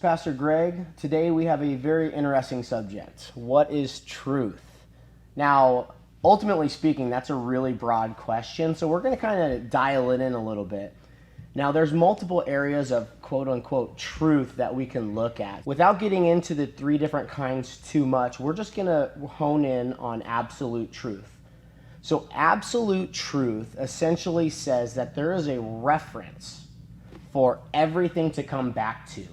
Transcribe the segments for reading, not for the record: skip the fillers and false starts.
Pastor Greg. Today we have a very interesting subject. What is truth? Now, ultimately speaking, that's a really broad question, so we're going to kind of dial it in a little bit. Now, there's multiple areas of quote-unquote truth that we can look at. Without getting into the three different kinds too much, we're just going to hone in on absolute truth. So absolute truth essentially says that there is a reference for everything to come back to.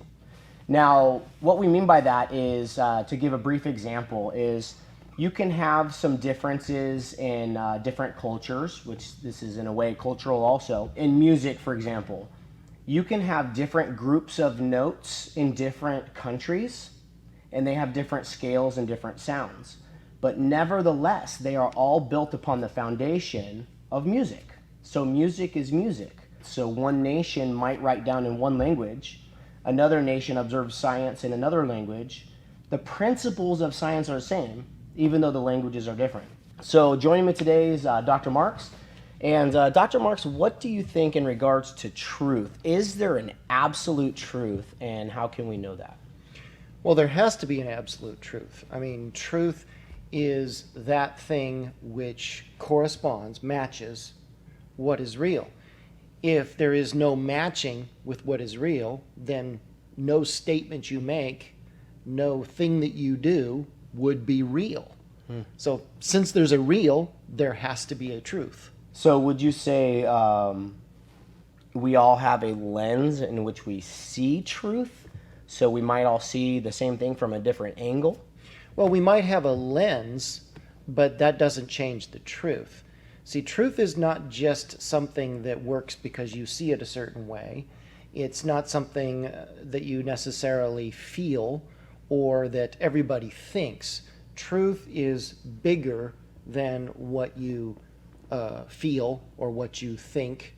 Now, what we mean by that is, to give a brief example, is you can have some differences in different cultures, which this is in a way cultural also. In music, for example, you can have different groups of notes in different countries, and they have different scales and different sounds. But nevertheless, they are all built upon the foundation of music. So music is music. So one nation might write down in one language, another nation observes science in another language. The principles of science are the same, even though the languages are different. So joining me today is Dr. Marks. And Dr. Marks, what do you think in regards to truth? Is there an absolute truth, and how can we know that? Well, there has to be an absolute truth. I mean, truth is that thing which corresponds, matches what is real. If there is no matching with what is real, then no statement you make, no thing that you do would be real. So since there's a real, there has to be a truth. So would you say we all have a lens in which we see truth? So we might all see the same thing from a different angle? Well, we might have a lens, but that doesn't change the truth. See, truth is not just something that works because you see it a certain way. It's not something that you necessarily feel or that everybody thinks. Truth is bigger than what you feel or what you think.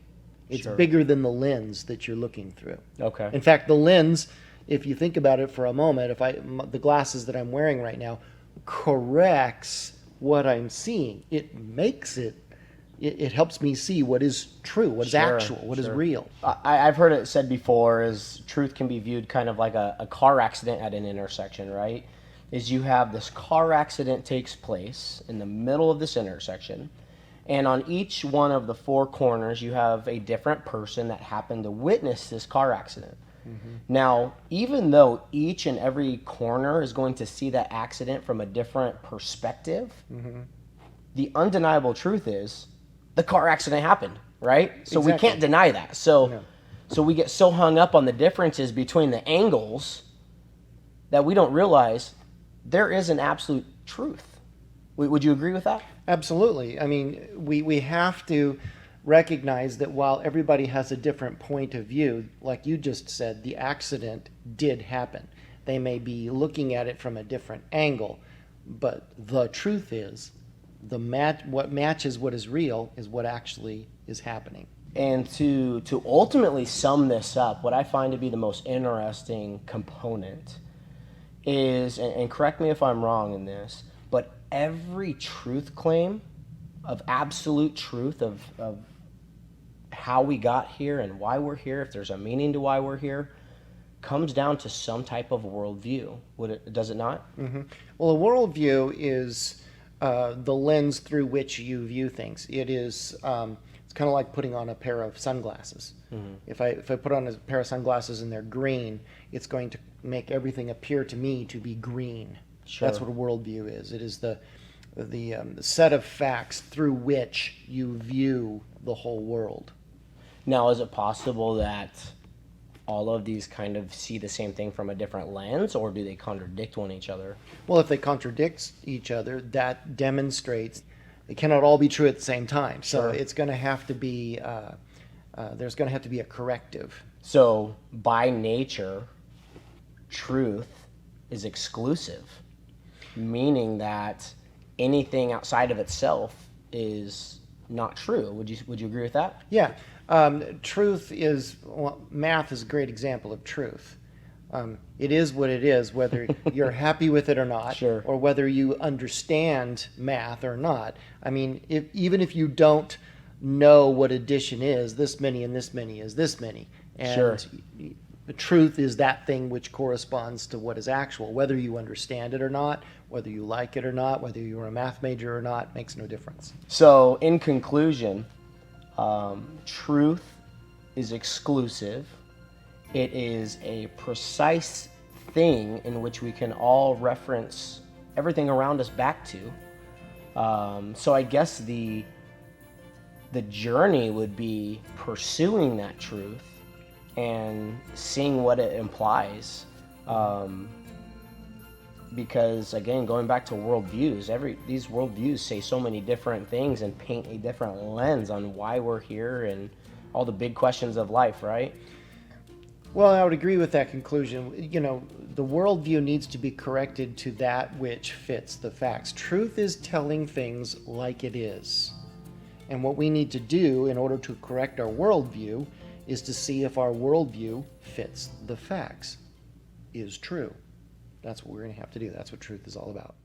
It's Sure. bigger than the lens that you're looking through. Okay. In fact, the lens, if you think about it for a moment, the glasses that I'm wearing right now corrects what I'm seeing. It makes it helps me see what is true, what is Sure, actual, what is sure. real. I've heard it said before is truth can be viewed kind of like a car accident at an intersection, right? Is you have this car accident takes place in the middle of this intersection, and on each one of the four corners you have a different person that happened to witness this car accident. Now, even though each and every corner is going to see that accident from a different perspective, the undeniable truth is the car accident happened, right? So we Exactly. can't deny that. So, No. so we get so hung up on the differences between the angles that we don't realize there is an absolute truth. Would you agree with that? Absolutely. I mean, we have to recognize that while everybody has a different point of view, like you just said, the accident did happen. They may be looking at it from a different angle, but the truth is, what matches what is real is what actually is happening. And to ultimately sum this up, what I find to be the most interesting component is, and correct me if I'm wrong in this, but every truth claim of absolute truth of how we got here and why we're here, if there's a meaning to why we're here, comes down to some type of worldview. Does it not? Well, a worldview is the lens through which you view things. It is it's kind of like putting on a pair of sunglasses. If I put on a pair of sunglasses and they're green, it's going to make everything appear to me to be green. Sure. That's what a worldview is. It is the set of facts through which you view the whole world. Now, is it possible that all of these kind of see the same thing from a different lens, or do they contradict one each other? Well, if they contradict each other, that demonstrates they cannot all be true at the same time. So Sure. it's going to have to be there's going to have to be a corrective. So, by nature, truth is exclusive, meaning that anything outside of itself is not true. Would you agree with that? Yeah, truth is math is a great example of truth. It is what it is, whether you're happy with it or not, Sure. or whether you understand math or not. I mean, even if you don't know what addition is, this many and this many is this many, and Sure. The truth is that thing which corresponds to what is actual. Whether you understand it or not, whether you like it or not, whether you're a math major or not, makes no difference. So, in conclusion, truth is exclusive. It is a precise thing in which we can all reference everything around us back to. So I guess the journey would be pursuing that truth and seeing what it implies. Because again, going back to worldviews, these worldviews say so many different things and paint a different lens on why we're here and all the big questions of life, right? Well, I would agree with that conclusion. You know, the worldview needs to be corrected to that which fits the facts. Truth is telling things like it is. And what we need to do in order to correct our worldview is to see if our worldview fits the facts, is true. That's what we're going to have to do. That's what truth is all about.